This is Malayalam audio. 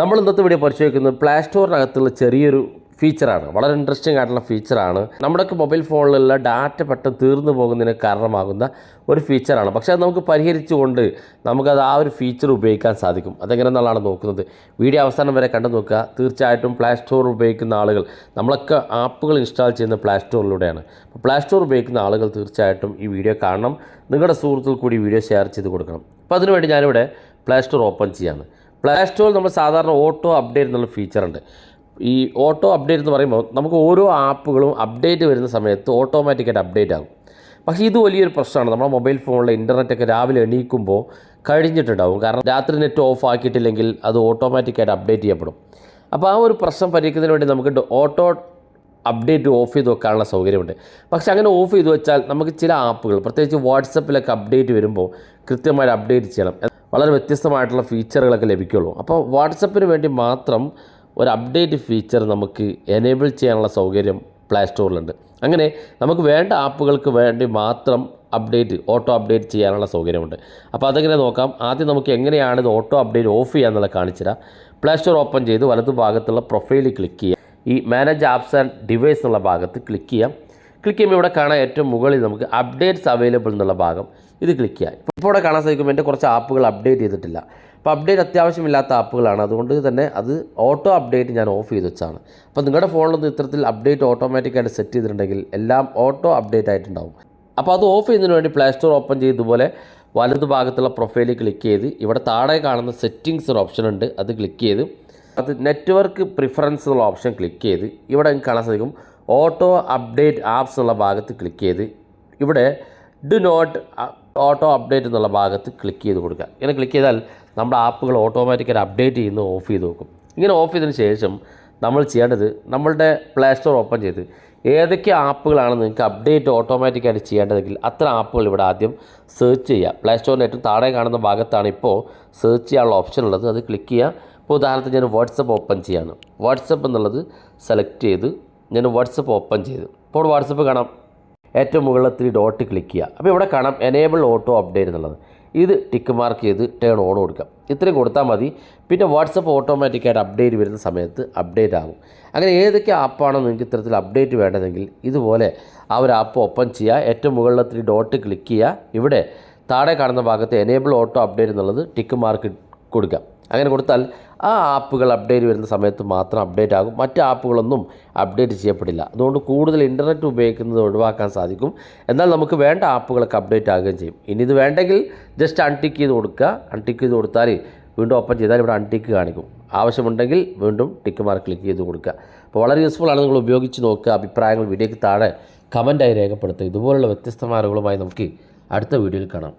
നമ്മൾ ഇന്നത്തെ വീഡിയോ പരിശോധിക്കുന്നത് പ്ലേ സ്റ്റോറിനകത്തുള്ള ചെറിയൊരു ഫീച്ചറാണ്. വളരെ ഇൻട്രസ്റ്റിംഗ് ആയിട്ടുള്ള ഫീച്ചറാണ്. നമ്മുടെയൊക്കെ മൊബൈൽ ഫോണിലുള്ള ഡാറ്റ പെട്ടെന്ന് തീർന്നു പോകുന്നതിന് കാരണമാകുന്ന ഒരു ഫീച്ചറാണ്. പക്ഷേ അത് നമുക്ക് പരിഹരിച്ചുകൊണ്ട് നമുക്കത് ആ ഒരു ഫീച്ചർ ഉപയോഗിക്കാൻ സാധിക്കും. അതെങ്ങനെയെന്നുള്ളതാണ് നോക്കുന്നത്. വീഡിയോ അവസാനം വരെ കണ്ടു നോക്കുക. തീർച്ചയായിട്ടും പ്ലേ സ്റ്റോർ ഉപയോഗിക്കുന്ന ആളുകൾ, നമ്മളൊക്കെ ആപ്പുകൾ ഇൻസ്റ്റാൾ ചെയ്യുന്ന പ്ലേ സ്റ്റോറിലൂടെയാണ്. അപ്പോൾ പ്ലേ സ്റ്റോർ ഉപയോഗിക്കുന്ന ആളുകൾ തീർച്ചയായിട്ടും ഈ വീഡിയോ കാണണം. നിങ്ങളുടെ സുഹൃത്തുക്കൾ കൂടി വീഡിയോ ഷെയർ ചെയ്ത് കൊടുക്കണം. അപ്പോൾ അതിനുവേണ്ടി ഞാനിവിടെ പ്ലേ സ്റ്റോർ ഓപ്പൺ ചെയ്യാണ്. പ്ലേ സ്റ്റോറിൽ നമ്മൾ സാധാരണ ഓട്ടോ അപ്ഡേറ്റ് എന്നുള്ള ഫീച്ചറുണ്ട്. ഈ ഓട്ടോ അപ്ഡേറ്റ് എന്ന് പറയുമ്പോൾ നമുക്ക് ഓരോ ആപ്പുകളും അപ്ഡേറ്റ് വരുന്ന സമയത്ത് ഓട്ടോമാറ്റിക്കായിട്ട് അപ്ഡേറ്റ് ആകും. പക്ഷേ ഇത് വലിയൊരു പ്രശ്നമാണ്. നമ്മുടെ മൊബൈൽ ഫോണിലെ ഇൻ്റർനെറ്റൊക്കെ രാവിലെ എണീക്കുമ്പോൾ കഴിഞ്ഞിട്ടുണ്ടാവും. കാരണം രാത്രി നെറ്റ് ഓഫ് ആക്കിയിട്ടില്ലെങ്കിൽ അത് ഓട്ടോമാറ്റിക്കായിട്ട് അപ്ഡേറ്റ് ചെയ്യപ്പെടും. അപ്പോൾ ആ ഒരു പ്രശ്നം പരിഹരിക്കുന്നതിന് വേണ്ടി നമുക്ക് ഓട്ടോ അപ്ഡേറ്റ് ഓഫ് ചെയ്ത് വെക്കാനുള്ള സൗകര്യമുണ്ട്. പക്ഷേ അങ്ങനെ ഓഫ് ചെയ്ത് വെച്ചാൽ നമുക്ക് ചില ആപ്പുകൾ, പ്രത്യേകിച്ച് വാട്സപ്പിലൊക്കെ അപ്ഡേറ്റ് വരുമ്പോൾ കൃത്യമായി അപ്ഡേറ്റ് ചെയ്യണം. വളരെ വ്യത്യസ്തമായിട്ടുള്ള ഫീച്ചറുകളൊക്കെ ലഭിക്കുള്ളൂ. അപ്പോൾ വാട്സപ്പിന് വേണ്ടി മാത്രം ഒരു അപ്ഡേറ്റ് ഫീച്ചർ നമുക്ക് എനേബിൾ ചെയ്യാനുള്ള സൗകര്യം പ്ലേ സ്റ്റോറിലുണ്ട്. അങ്ങനെ നമുക്ക് വേണ്ട ആപ്പുകൾക്ക് വേണ്ടി മാത്രം ഓട്ടോ അപ്ഡേറ്റ് ചെയ്യാനുള്ള സൗകര്യമുണ്ട്. അപ്പോൾ അതെങ്ങനെ നോക്കാം. ആദ്യം നമുക്ക് എങ്ങനെയാണ് ഇത് ഓട്ടോ അപ്ഡേറ്റ് ഓഫ് ചെയ്യാന്നുള്ളത് കാണിച്ചുതരാം. പ്ലേ സ്റ്റോർ ഓപ്പൺ ചെയ്ത് വലതു ഭാഗത്തുള്ള പ്രൊഫൈലിൽ ക്ലിക്ക് ചെയ്യുക. ഈ മാനേജ് ആപ്സ് ആൻഡ് ഡിവൈസ് എന്നുള്ള ഭാഗത്ത് ക്ലിക്ക് ചെയ്യാം. ക്ലിക്ക് ചെയ്യുമ്പോൾ ഇവിടെ കാണാൻ ഏറ്റവും മുകളിൽ നമുക്ക് അപ്ഡേറ്റ്സ് അവൈലബിൾ എന്നുള്ള ഭാഗം ഇത് ക്ലിക്ക് ചെയ്യാം. ഇപ്പോൾ ഇവിടെ കാണാൻ സാധിക്കും എൻ്റെ കുറച്ച് ആപ്പുകൾ അപ്ഡേറ്റ് ചെയ്തിട്ടില്ല. അപ്പോൾ അപ്ഡേറ്റ് അത്യാവശ്യമില്ലാത്ത ആപ്പുകളാണ്. അതുകൊണ്ട് തന്നെ അത് ഓട്ടോ അപ്ഡേറ്റ് ഞാൻ ഓഫ് ചെയ്ത് വെച്ചാണ്. അപ്പോൾ നിങ്ങളുടെ ഫോണിലൊന്നും ഇത്തരത്തിൽ അപ്ഡേറ്റ് ഓട്ടോമാറ്റിക്കായിട്ട് സെറ്റ് ചെയ്തിട്ടുണ്ടെങ്കിൽ എല്ലാം ഓട്ടോ അപ്ഡേറ്റ് ആയിട്ടുണ്ടാവും. അപ്പോൾ അത് ഓഫ് ചെയ്യുന്നതിന് വേണ്ടി പ്ലേ സ്റ്റോർ ഓപ്പൺ ചെയ്ത് ഇതുപോലെ വലതു ഭാഗത്തുള്ള പ്രൊഫൈലിൽ ക്ലിക്ക് ചെയ്ത് ഇവിടെ താഴെ കാണുന്ന സെറ്റിങ്സ് ഒരു ഓപ്ഷൻ ഉണ്ട്, അത് ക്ലിക്ക് ചെയ്ത് അത് നെറ്റ്വർക്ക് പ്രിഫറൻസ് എന്നുള്ള ഓപ്ഷൻ ക്ലിക്ക് ചെയ്ത് ഇവിടെ കാണാൻ സാധിക്കും ഓട്ടോ അപ്ഡേറ്റ് ആപ്സ് എന്നുള്ള ഭാഗത്ത് ക്ലിക്ക് ചെയ്ത് ഇവിടെ ഡു നോട്ട് ഓട്ടോ അപ്ഡേറ്റ് എന്നുള്ള ഭാഗത്ത് ക്ലിക്ക് ചെയ്ത് കൊടുക്കുക. ഇങ്ങനെ ക്ലിക്ക് ചെയ്താൽ നമ്മുടെ ആപ്പുകൾ ഓട്ടോമാറ്റിക്കായിട്ട് അപ്ഡേറ്റ് ചെയ്യുന്നത് ഓഫ് ചെയ്ത് വെക്കും. ഇങ്ങനെ ഓഫ് ചെയ്തതിന് ശേഷം നമ്മൾ ചെയ്യേണ്ടത് നമ്മളുടെ പ്ലേ സ്റ്റോർ ഓപ്പൺ ചെയ്ത് ഏതൊക്കെ ആപ്പുകളാണ് നിങ്ങൾക്ക് അപ്ഡേറ്റ് ഓട്ടോമാറ്റിക്കായിട്ട് ചെയ്യേണ്ടതെങ്കിൽ അത്തരം ആപ്പുകൾ ഇവിടെ ആദ്യം സെർച്ച് ചെയ്യുക. പ്ലേ സ്റ്റോറിന് ഏറ്റവും താഴെ കാണുന്ന ഭാഗത്താണ് ഇപ്പോൾ സെർച്ച് ചെയ്യാനുള്ള ഓപ്ഷൻ ഉള്ളത്, അത് ക്ലിക്ക് ചെയ്യുക. ഇപ്പോൾ ഉദാഹരണത്തിന് ഞാൻ വാട്സപ്പ് ഓപ്പൺ ചെയ്യാണ്. വാട്സപ്പ് എന്നുള്ളത് സെലക്ട് ചെയ്ത് ഞാൻ വാട്സപ്പ് ഓപ്പൺ ചെയ്ത് ഇപ്പോൾ വാട്സപ്പ് കാണാം. ഏറ്റവും മുകളിൽ 3 ഡോട്ട് ക്ലിക്ക് ചെയ്യുക. അപ്പോൾ ഇവിടെ കാണാം എനേബിൾ ഓട്ടോ അപ്ഡേറ്റ് എന്നുള്ളത്. ഇത് ടിക്ക് മാർക്ക് ചെയ്ത് ടേൺ ഓൺ കൊടുക്കാം. ഇത്രയും കൊടുത്താൽ മതി. പിന്നെ വാട്സപ്പ് ഓട്ടോമാറ്റിക്കായിട്ട് അപ്ഡേറ്റ് വരുന്ന സമയത്ത് അപ്ഡേറ്റ് ആകും. അങ്ങനെ ഏതൊക്കെ ആപ്പാണോ നിങ്ങൾക്ക് ഇത്തരത്തിൽ അപ്ഡേറ്റ് വേണ്ടതെങ്കിൽ ഇതുപോലെ ആ ഒരു ആപ്പ് ഓപ്പൺ ചെയ്യുക. ഏറ്റവും മുകളിൽ 3 ഡോട്ട് ക്ലിക്ക് ചെയ്യുക. ഇവിടെ താഴെ കാണുന്ന ഭാഗത്ത് എനേബിൾ ഓട്ടോ അപ്ഡേറ്റ് എന്നുള്ളത് ടിക്ക് മാർക്ക് കൊടുക്കുക. അങ്ങനെ കൊടുത്താൽ ആ ആപ്പുകൾ അപ്ഡേറ്റ് വരുന്ന സമയത്ത് മാത്രം അപ്ഡേറ്റ് ആകും. മറ്റ് ആപ്പുകളൊന്നും അപ്ഡേറ്റ് ചെയ്യപ്പെടില്ല. അതുകൊണ്ട് കൂടുതൽ ഇൻ്റർനെറ്റ് ഉപയോഗിക്കുന്നത് ഒഴിവാക്കാൻ സാധിക്കും. എന്നാൽ നമുക്ക് വേണ്ട ആപ്പുകളൊക്കെ അപ്ഡേറ്റ് ആകുകയും ചെയ്യും. ഇനി ഇത് വേണ്ടെങ്കിൽ ജസ്റ്റ് അൺടിക്ക് ചെയ്ത് കൊടുക്കുക. അൺടിക്ക് ചെയ്ത് കൊടുത്താൽ വീണ്ടും ഓപ്പൺ ചെയ്താൽ ഇവിടെ അൺടിക്ക് കാണിക്കും. ആവശ്യമുണ്ടെങ്കിൽ വീണ്ടും ടിക്ക് മാർക്ക് ക്ലിക്ക് ചെയ്ത് കൊടുക്കുക. അപ്പോൾ വളരെ യൂസ്ഫുൾ ആണ്. നിങ്ങൾ ഉപയോഗിച്ച് നോക്കുക. അഭിപ്രായങ്ങൾ വീഡിയോയ്ക്ക് താഴെ കമൻറ്റായി രേഖപ്പെടുത്തുക. ഇതുപോലുള്ള വ്യത്യസ്തമായ അറിവുകളുമായി നമുക്ക് അടുത്ത വീഡിയോയിൽ കാണാം.